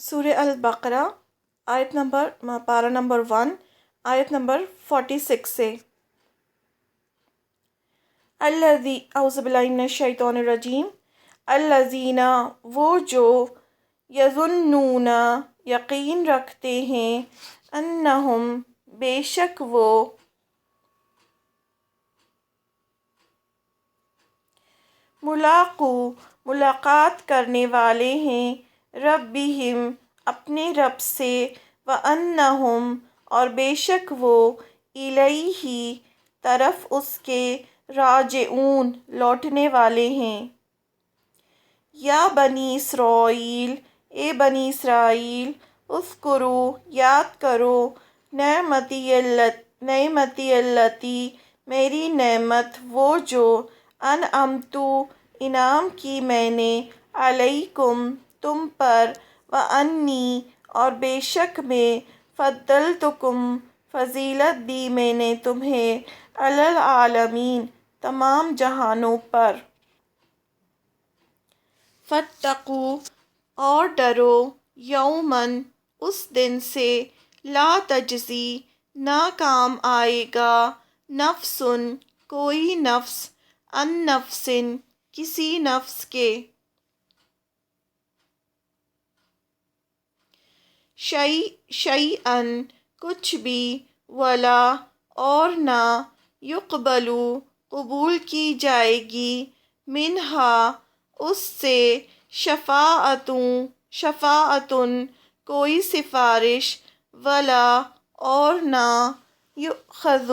سورہ البقرہ آیت نمبر پارہ نمبر 1 آیت نمبر 46 سے۔ الذی اعوذ باللہ من الشیطان الرجیم الذین وہ جو یظنون یقین رکھتے ہیں انہم بے شک وہ ملاقات کرنے والے ہیں ربہم اپنے رب سے وانہم اور بے شک وہ الیہ طرف اس کے راجعون لوٹنے والے ہیں۔ یا بنی اسرائیل اے بنی اسرائیل اذکروا یاد کرو نعمتی التی میری نعمت وہ جو انعمت انعام کی میں نے علیکم تم پر وانی اور بے شک میں فضلتکم فضیلت دی میں نے تمہیں علی العالمین تمام جہانوں پر۔ فاتقوا اور ڈرو یوماً اس دن سے لا تجزی نہ کام آئے گا نفس کوئی نفس عن نفس کسی نفس کے شیئا کچھ بھی ولا اور نہ یقبل قبول کی جائے گی منہا اس سے شفاعتن کوئی سفارش ولا اور نہ یؤخذ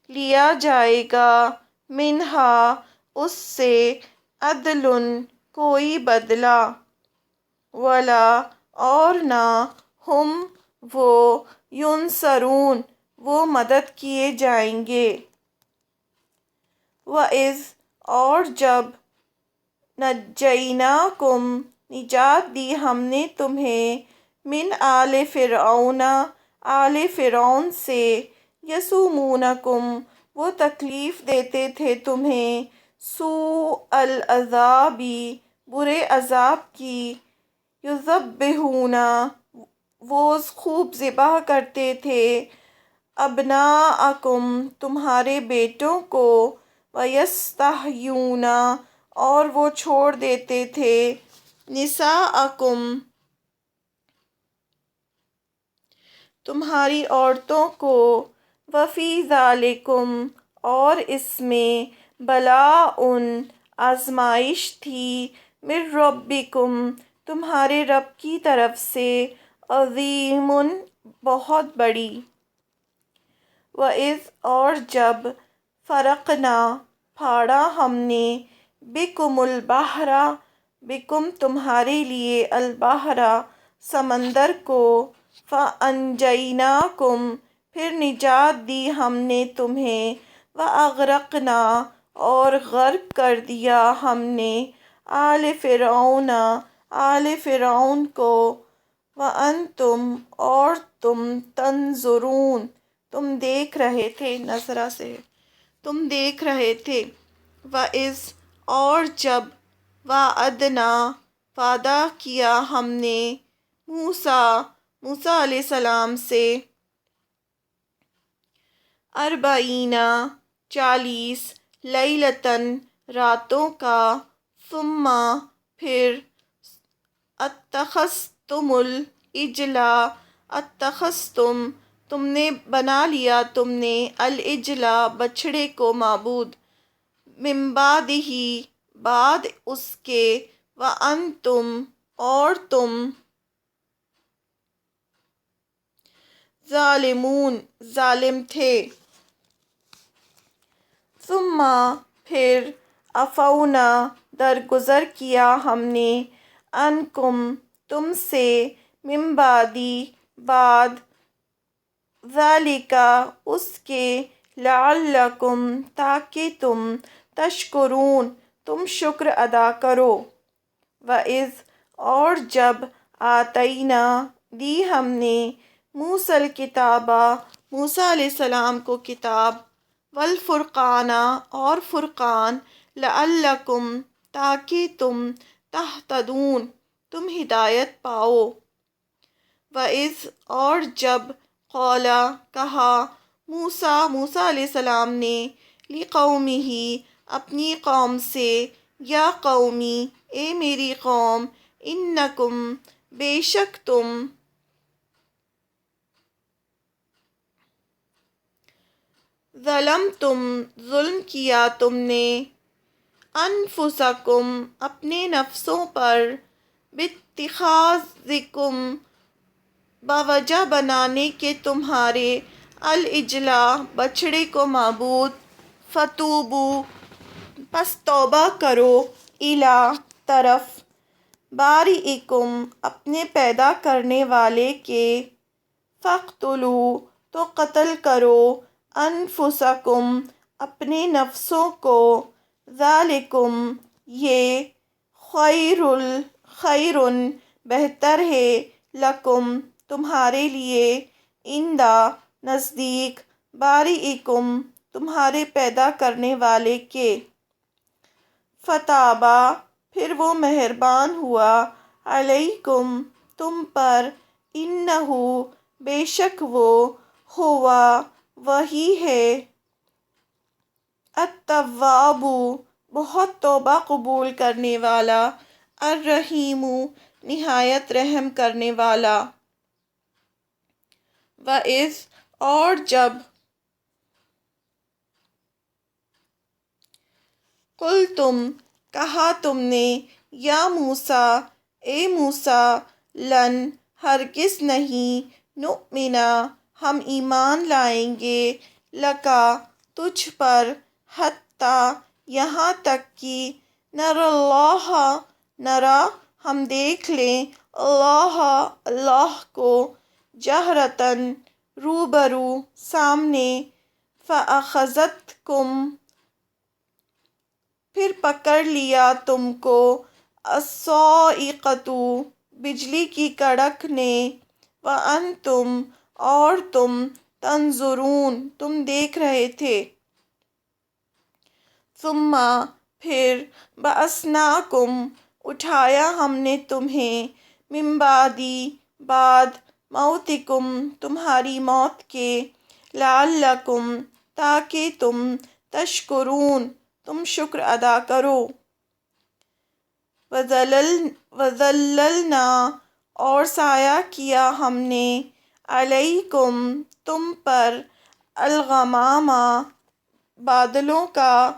لیا جائے گا منہا اس سے عدل کوئی بدلہ ولا اور نہ ہم وہ ینصرون وہ مدد کیے جائیں گے۔ وَإِذْ اور جب نَجَّيْنَاكُمْ نجات دی ہم نے تمہیں من آل فرعون آل فرعون سے یسومونکم وہ تکلیف دیتے تھے تمہیں سوء العذاب برے عذاب کی یذبحون وہ خوب ذبح کرتے تھے ابناءکم تمہارے بیٹوں کو ویستحیون اور وہ چھوڑ دیتے تھے نساءکم تمہاری عورتوں کو وفی ذالکم اور اس میں بلاء آزمائش تھی من ربکم تمہارے رب کی طرف سے عظیم بہت بڑی۔ وَإِذْ اور جب فرقنا پھاڑا ہم نے بکم البحر بکم تمہارے لیے البحر سمندر کو فانجیناکم پھر نجات دی ہم نے تمہیں واغرقنا اور غرق کر دیا ہم نے آل فرعون کو وانتم اور تم تنظرون تم دیکھ رہے تھے نظرہ سے تم دیکھ رہے تھے۔ وَإِذْ اور جب وعدنا وعدہ کیا ہم نے موسیٰ علیہ السلام سے 40 لیلۃً راتوں کا ثم پھر اتخذتم العجل اتخذتم تم نے بنا لیا تم نے العجل بچھڑے کو معبود من بعدہ بعد اس کے وانتم اور تم ظالمون ظالم تھے۔ ثم پھر عفونا درگزر کیا ہم نے عنکم تم سے من بعد ذالک اس کے لعلکم تاکہ تم تشکرون تم شکر ادا کرو۔ وَإِذْ اور جب آتینا دی ہم نے موسیٰ الکتاب موسیٰ علیہ السلام کو کتاب والفرقان اور فرقان لعلکم تاکہ تم تہتدون تم ہدایت پاؤ۔ وَإِذْ اور جب قَالَ کہا موسیٰ علیہ السلام نے لِقَوْمِهِ اپنی قوم سے یا قومی اے میری قوم انکم بے شک تم ظلمتم ظلم کیا تم نے انفسکم اپنے نفسوں پر باتخاذکم بوجہ بنانے کے تمہارے العجلہ بچڑے کو معبود فتوبو پس توبہ کرو الی طرف بارئکم اپنے پیدا کرنے والے کے فاقتلوا تو قتل کرو انفسکم اپنے نفسوں کو ذالکم یہ خیر بہتر ہے لکم تمہارے لیے عند نزدیک بارئکم تمہارے پیدا کرنے والے کے فتابا پھر وہ مہربان ہوا علیکم تم پر انہ بے شک وہ ہوا وہی ہے التواب بہت توبہ قبول کرنے والا الرحیم نہایت رحم کرنے والا۔ وَإِذْ اور جب قُلْتُم کہا تم نے یا موسیٰ اے موسیٰ لن ہرگز نہیں نؤمنا ہم ایمان لائیں گے لکا تجھ پر حتیٰ یہاں تک کہ نرا ہم دیکھ لیں اللہ کو جہرتاً روبرو سامنے فَأَخَذَتْكُمْ پھر پکڑ لیا تم کو الصَّاعِقَةُ بجلی کی کڑک نے وَأَنْتُمْ اور تم تنظرون تم دیکھ رہے تھے ثم پھر بَعَثْنَاكُمْ اٹھایا ہم نے تمہیں من بعد موتکم تمہاری موت کے لعلکم تاکہ تم تشکرون تم شکر ادا کرو وَظَلَّلْنَا اور سایہ کیا ہم نے علیکم تم پر الغمام بادلوں کا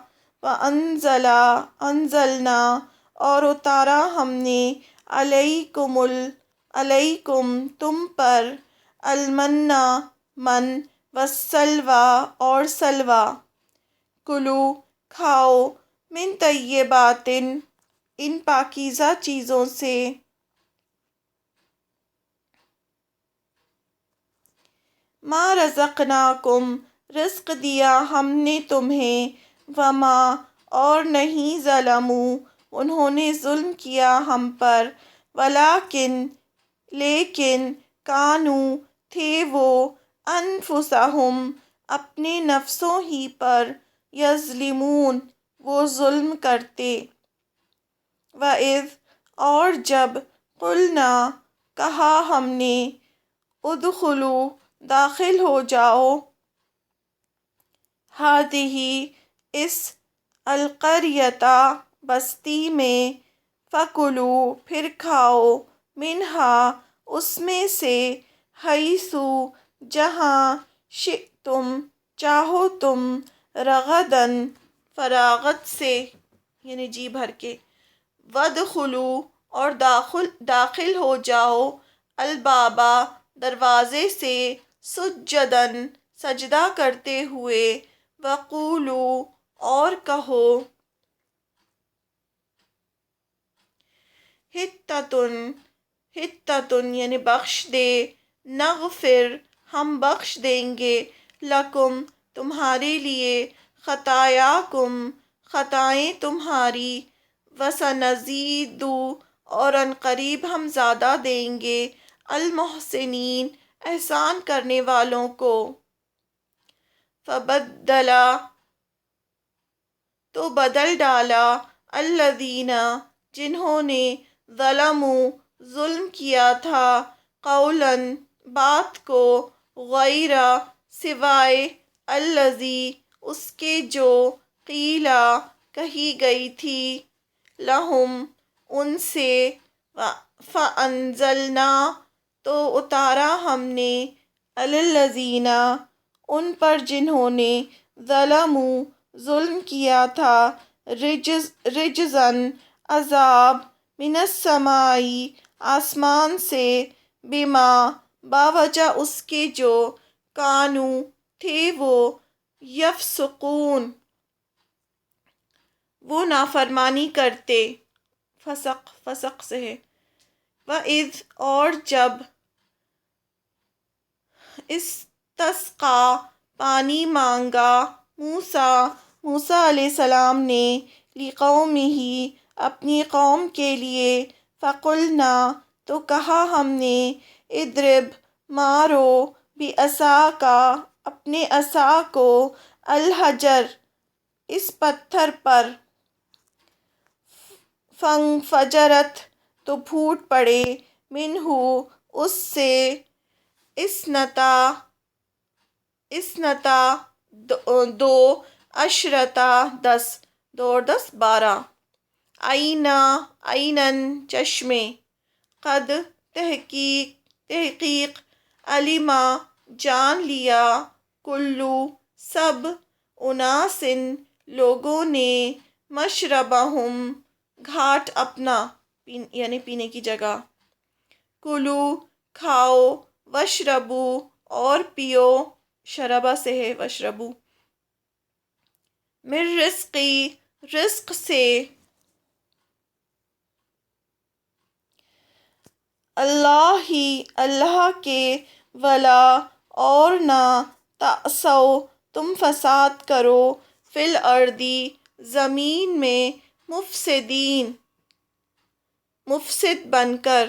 انزلنا اور اتارا ہم نے علیکم تم پر المن من والسلوی اور سلوی کلو کھاؤ من طیبات ان پاکیزہ چیزوں سے ما رزقناکم رزق دیا ہم نے تمہیں وما اور نہیں ظلموا انہوں نے ظلم کیا ہم پر لیکن کانوا تھے وہ انفسہم اپنے نفسوں ہی پر یظلمون وہ ظلم کرتے۔ وَإِذْ اور جب قلنا کہا ہم نے ادخلوا داخل ہو جاؤ ہذہ اس القریۃ بستی میں فَکُلُوا پھر کھاؤ منہا اس میں سے حیث جہاں شئتم چاہو تم رغداً فراغت سے یعنی جی بھر کے وَادْخُلُوا اور داخل ہو جاؤ البابَ دروازے سے سجداً سجدہ کرتے ہوئے وقولوا اور کہو حطۃ یعنی بخش دے نغفر ہم بخش دیں گے لکم تمہارے لیے خطایاکم خطائیں تمہاری وسنزید اور ان قریب ہم زیادہ دیں گے المحسنین احسان کرنے والوں کو۔ فبدل تو بدل ڈالا الذین جنہوں نے ظلموا ظلم کیا تھا، قولاً بات کو، غیر سوائے، الذی اس کے جو، قیلا کہی گئی تھی، لہم ان سے، فانزلنا تو اتارا ہم نے، علی الذین ان پر جنہوں نے، ظلموا ظلم کیا تھا، رجزاً عذاب، من السماء آسمان سے، بما باوجہ اس کے جو، کانو تھے وہ، یفسقون وہ نافرمانی کرتے، فسق سے ہے، وَإِذْ اور جب، استسقا پانی مانگا، موسیٰ علیہ السلام نے، لقومہ اپنی قوم کے لیے، فقلنا تو کہا ہم نے، اضرب مارو، بعصاک اپنے عصا کو، الحجر اس پتھر پر، فانفجرت تو پھوٹ پڑے، منہ اس سے، اثنتا دو، عشرتا 10، 2 اور 10 12، عیناً چشمے، قد تحقیق، علما جان لیا، کلو سب، اناس لوگوں نے، مشربہم گھاٹ اپنا، یعنی پینے کی جگہ، کلو کھاؤ، وشربو اور پیو، شربا سے ہے وشربو، من رزقی رزق سے، اللہ کے، ولا اور نہ، تعثوا تم فساد کرو، فی الارض زمین میں، مفسد بن کر،